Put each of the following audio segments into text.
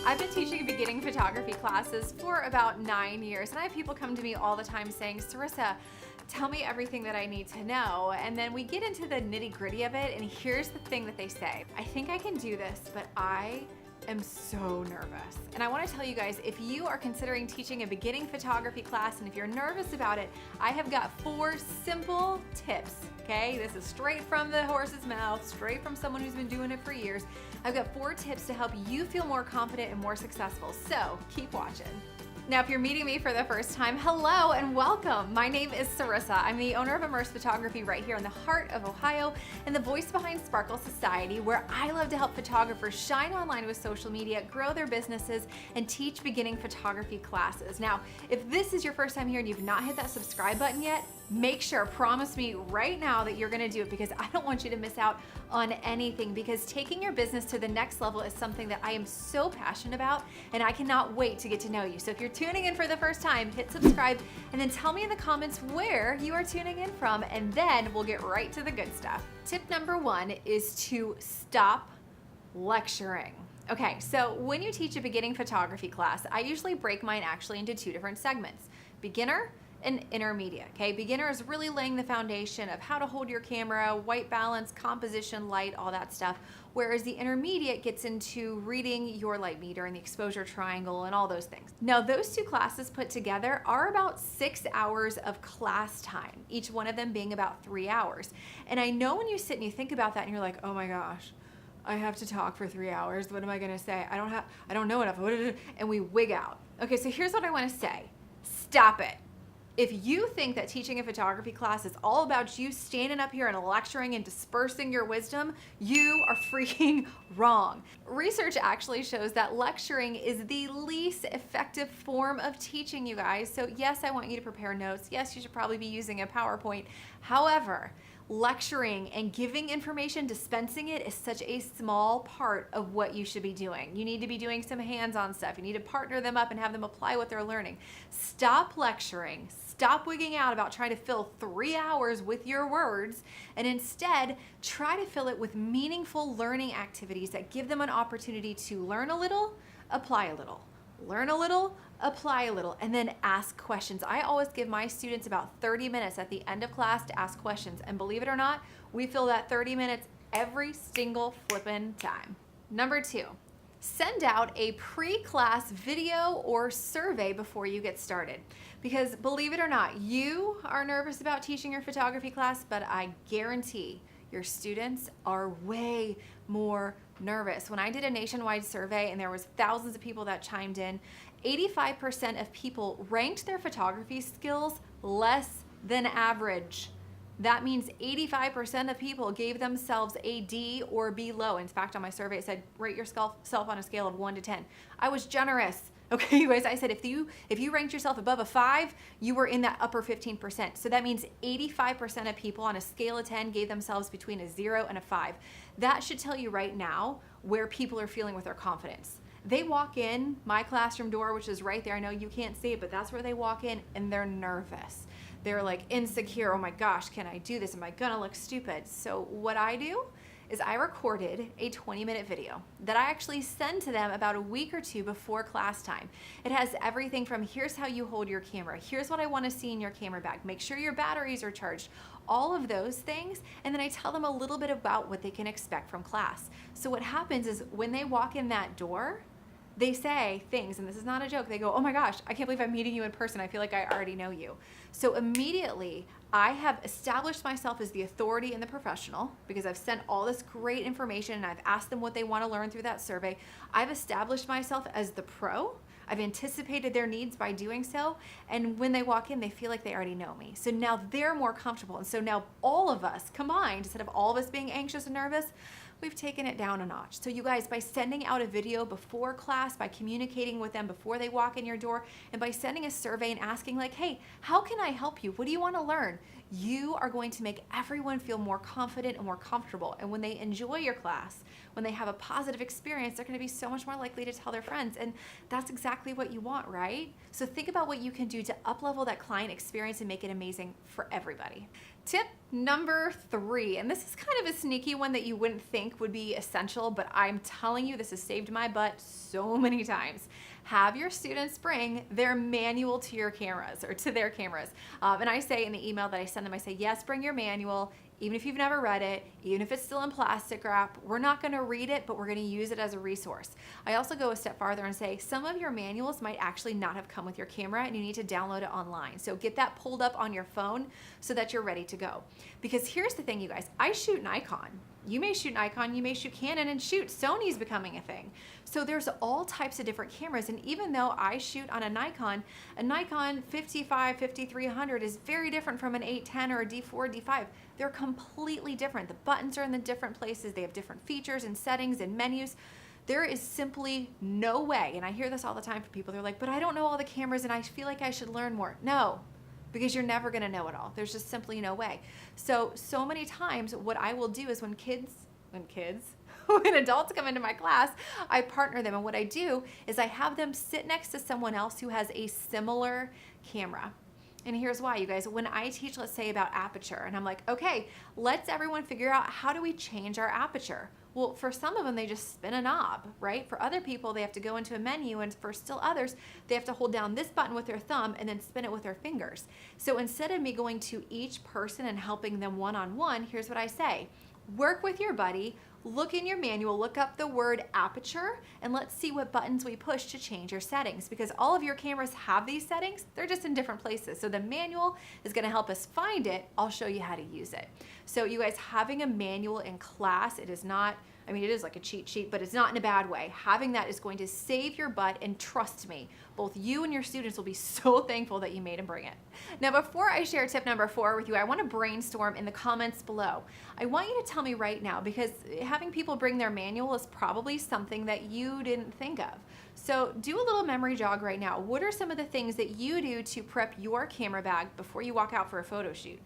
I've been teaching beginning photography classes for about 9 years, and I have people come to me all the time saying, Cyrissa, tell me everything that I need to know. And then we get into the nitty-gritty of it, and here's the thing that they say. I think I can do this, but I am so nervous. And I want to tell you guys, if you are considering teaching a beginning photography class, and if you're nervous about it, I have got 4 simple tips, okay? This is straight from the horse's mouth, straight from someone who's been doing it for years. I've got 4 tips to help you feel more confident and more successful, so keep watching. Now, if you're meeting me for the first time, hello and welcome. My name is Cyrissa. I'm the owner of Immerse Photography right here in the heart of Ohio and the voice behind Sparkle Society, where I love to help photographers shine online with social media, grow their businesses, and teach beginning photography classes. Now, if this is your first time here and you've not hit that subscribe button yet, make sure, promise me right now that you're gonna do it, because I don't want you to miss out on anything, because taking your business to the next level is something that I am so passionate about, and I cannot wait to get to know you. So if you're tuning in for the first time, hit subscribe and then tell me in the comments where you are tuning in from, and then we'll get right to the good stuff. Tip number 1 is to stop lecturing. Okay, so when you teach a beginning photography class, I usually break mine actually into 2 different segments: beginner and intermediate. Okay, beginner is really laying the foundation of how to hold your camera, white balance, composition, light, all that stuff. Whereas the intermediate gets into reading your light meter and the exposure triangle and all those things. Now, those 2 classes put together are about 6 hours of class time, each one of them being about 3 hours. And I know when you sit and you think about that and you're like, oh my gosh, I have to talk for 3 hours. What am I gonna say? I don't know enough. And we wig out. Okay, so here's what I wanna say. Stop it. If you think that teaching a photography class is all about you standing up here and lecturing and dispersing your wisdom, you are freaking wrong. Research actually shows that lecturing is the least effective form of teaching, you guys. So yes, I want you to prepare notes. Yes, you should probably be using a PowerPoint. However, lecturing and giving information, dispensing it, is such a small part of what you should be doing. You need to be doing some hands-on stuff. You need to partner them up and have them apply what they're learning. Stop lecturing. Stop wigging out about trying to fill 3 hours with your words, and instead try to fill it with meaningful learning activities that give them an opportunity to learn a little, apply a little. Learn a little, apply a little, and then ask questions. I always give my students about 30 minutes at the end of class to ask questions. And believe it or not, we fill that 30 minutes every single flippin' time. Number 2, send out a pre-class video or survey before you get started. Because believe it or not, you are nervous about teaching your photography class, but I guarantee your students are way more nervous. When I did a nationwide survey and there was thousands of people that chimed in, 85% of people ranked their photography skills less than average. That means 85% of people gave themselves a D or B low. In fact, on my survey, it said, rate yourself on a scale of 1 to 10. I was generous. Okay, you guys, I said if you ranked yourself above a 5, you were in that upper 15%. So that means 85% of people on a scale of 10 gave themselves between a 0 and a 5. That should tell you right now where people are feeling with their confidence. They walk in my classroom door, which is right there. I know you can't see it, but that's where they walk in, and they're nervous. They're like insecure. Oh my gosh, can I do this? Am I gonna look stupid? So what I do is I recorded a 20-minute video that I actually send to them about a week or 2 before class time. It has everything from here's how you hold your camera, here's what I want to see in your camera bag, make sure your batteries are charged, all of those things, and then I tell them a little bit about what they can expect from class. So what happens is when they walk in that door, they say things, and this is not a joke, they go, oh my gosh, I can't believe I'm meeting you in person. I feel like I already know you. So immediately, I have established myself as the authority and the professional, because I've sent all this great information and I've asked them what they want to learn through that survey. I've established myself as the pro. I've anticipated their needs by doing so, and when they walk in, they feel like they already know me. So now they're more comfortable, and so now all of us combined, instead of all of us being anxious and nervous, we've taken it down a notch. So you guys, by sending out a video before class, by communicating with them before they walk in your door, and by sending a survey and asking like, hey, how can I help you? What do you want to learn? you are going to make everyone feel more confident and more comfortable. And when they enjoy your class, when they have a positive experience, they're going to be so much more likely to tell their friends. And that's exactly what you want, right? So think about what you can do to up-level that client experience and make it amazing for everybody. Tip number 3, and this is kind of a sneaky one that you wouldn't think would be essential, but I'm telling you, this has saved my butt so many times. Have your students bring their manual to your cameras or to their cameras. And I say in the email that I send them, I say, yes, bring your manual. Even if you've never read it, even if it's still in plastic wrap, we're not going to read it, but we're going to use it as a resource. I also go a step farther and say some of your manuals might actually not have come with your camera and you need to download it online. So get that pulled up on your phone so that you're ready to go. Because here's the thing, you guys, I shoot Nikon. You may shoot Nikon, you may shoot Canon, and shoot, Sony's becoming a thing. So there's all types of different cameras, and even though I shoot on a Nikon 55, 5300 is very different from an 810 or a D4, D5. They're completely different. The buttons are in the different places, they have different features and settings and menus. There is simply no way, and I hear this all the time from people, they're like, but I don't know all the cameras and I feel like I should learn more. No. Because you're never gonna know it all. There's just simply no way. So many times what I will do is when adults come into my class, I partner them. And what I do is I have them sit next to someone else who has a similar camera. And here's why, you guys. When I teach, let's say about aperture, and I'm like, okay, let's everyone figure out how do we change our aperture? Well, for some of them, they just spin a knob, right? For other people, they have to go into a menu, and for still others, they have to hold down this button with their thumb and then spin it with their fingers. So instead of me going to each person and helping them one-on-one, here's what I say. Work with your buddy, look in your manual, look up the word aperture, and let's see what buttons we push to change your settings, because all of your cameras have these settings, they're just in different places. So the manual is gonna help us find it. I'll show you how to use it. So you guys, having a manual in class, it is not, I mean, it is like a cheat sheet, but it's not in a bad way. Having that is going to save your butt, and trust me, both you and your students will be so thankful that you made them bring it. Now, before I share tip number 4 with you, I want to brainstorm in the comments below. I want you to tell me right now, because having people bring their manual is probably something that you didn't think of. So do a little memory jog right now. What are some of the things that you do to prep your camera bag before you walk out for a photo shoot?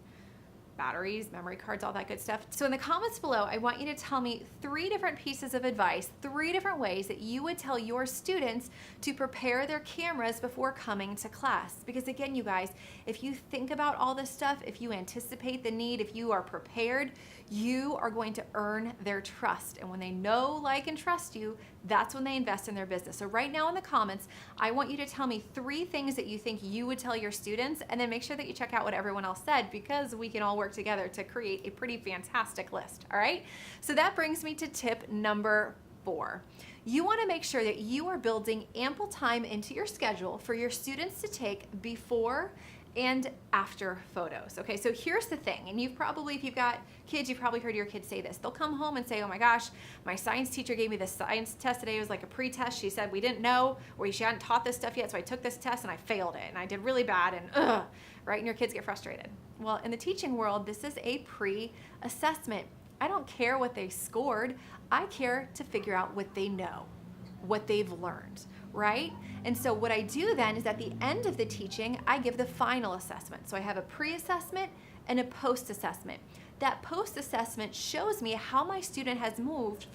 Batteries, memory cards, all that good stuff. So in the comments below, I want you to tell me 3 different pieces of advice, 3 different ways that you would tell your students to prepare their cameras before coming to class. Because again, you guys, if you think about all this stuff, if you anticipate the need, if you are prepared, you are going to earn their trust. And when they know, like, and trust you, that's when they invest in their business. So right now in the comments, I want you to tell me 3 things that you think you would tell your students, and then make sure that you check out what everyone else said, because we can all work together to create a pretty fantastic list, all right? So that brings me to tip number 4. You want to make sure that you are building ample time into your schedule for your students to take before and after photos. Okay, so here's the thing, and you've probably, if you've got kids, you've probably heard your kids say this. They'll come home and say, oh my gosh, my science teacher gave me this science test today. It was like a pre-test. She said we didn't know, or she hadn't taught this stuff yet, so I took this test and I failed it, and I did really bad, and right? And your kids get frustrated. Well, in the teaching world, this is a pre-assessment. I don't care what they scored. I care to figure out what they know, what they've learned, right? And so what I do then is at the end of the teaching, I give the final assessment. So I have a pre-assessment and a post-assessment. That post-assessment shows me how my student has moved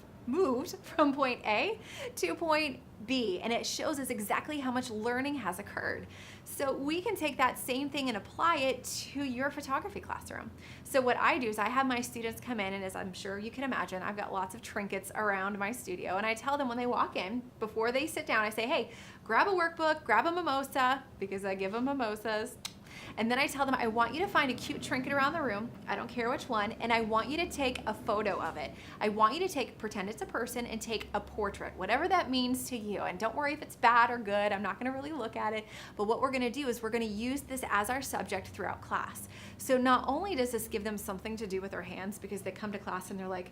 from point A to point B, and it shows us exactly how much learning has occurred. So we can take that same thing and apply it to your photography classroom. So what I do is I have my students come in, and as I'm sure you can imagine, I've got lots of trinkets around my studio, and I tell them when they walk in, before they sit down, I say, hey, grab a workbook, grab a mimosa, because I give them mimosas. And then I tell them, I want you to find a cute trinket around the room, I don't care which one, and I want you to take a photo of it. I want you to pretend it's a person and take a portrait, whatever that means to you. And don't worry if it's bad or good, I'm not gonna really look at it, but what we're gonna do is we're gonna use this as our subject throughout class. So not only does this give them something to do with their hands, because they come to class and they're like,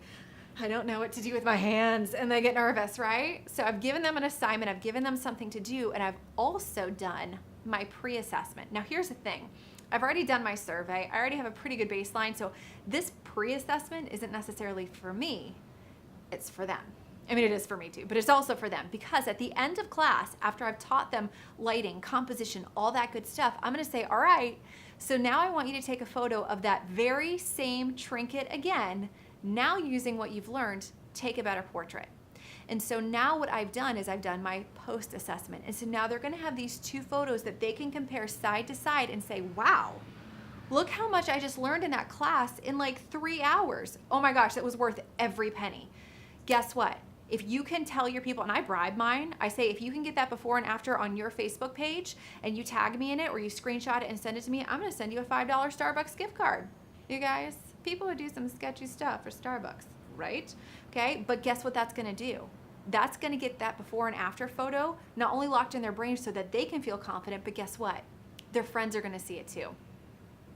I don't know what to do with my hands, and they get nervous, right? So I've given them an assignment, I've given them something to do, and I've also done my pre-assessment. Now here's the thing, I've already done my survey, I already have a pretty good baseline, so this pre-assessment isn't necessarily for me, it's for them. I mean, it is for me too, but it's also for them, because at the end of class, after I've taught them lighting, composition, all that good stuff, I'm gonna say, all right, so now I want you to take a photo of that very same trinket again. Now using what you've learned, take a better portrait. And so now what I've done is I've done my post assessment. And so now they're gonna have these two photos that they can compare side to side and say, wow, look how much I just learned in that class in like 3 hours. Oh my gosh, that was worth every penny. Guess what? If you can tell your people, and I bribe mine, I say, if you can get that before and after on your Facebook page and you tag me in it or you screenshot it and send it to me, I'm gonna send you a $5 Starbucks gift card. You guys, people would do some sketchy stuff for Starbucks, right? Okay, but guess what that's gonna do? That's gonna get that before and after photo not only locked in their brain so that they can feel confident, but guess what? Their friends are gonna see it too.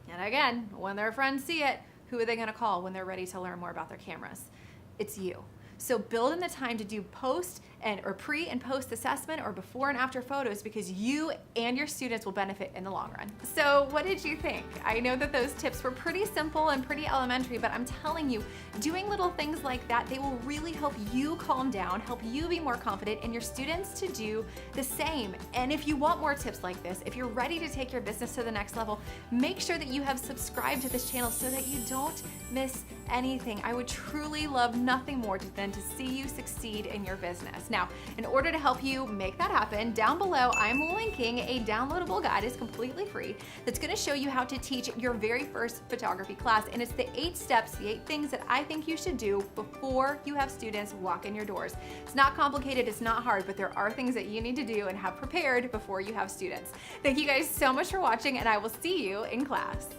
And again, when their friends see it, who are they gonna call when they're ready to learn more about their cameras? It's you. So build in the time to do post or pre and post assessment or before and after photos, because you and your students will benefit in the long run. So what did you think? I know that those tips were pretty simple and pretty elementary, but I'm telling you, doing little things like that, they will really help you calm down, help you be more confident, and your students to do the same. And if you want more tips like this, if you're ready to take your business to the next level, make sure that you have subscribed to this channel so that you don't miss anything. I would truly love nothing more than to see you succeed in your business. Now, in order to help you make that happen, down below, I'm linking a downloadable guide. It's completely free. That's gonna show you how to teach your very first photography class. And it's the 8 steps, the 8 things that I think you should do before you have students walk in your doors. It's not complicated, it's not hard, but there are things that you need to do and have prepared before you have students. Thank you guys so much for watching, and I will see you in class.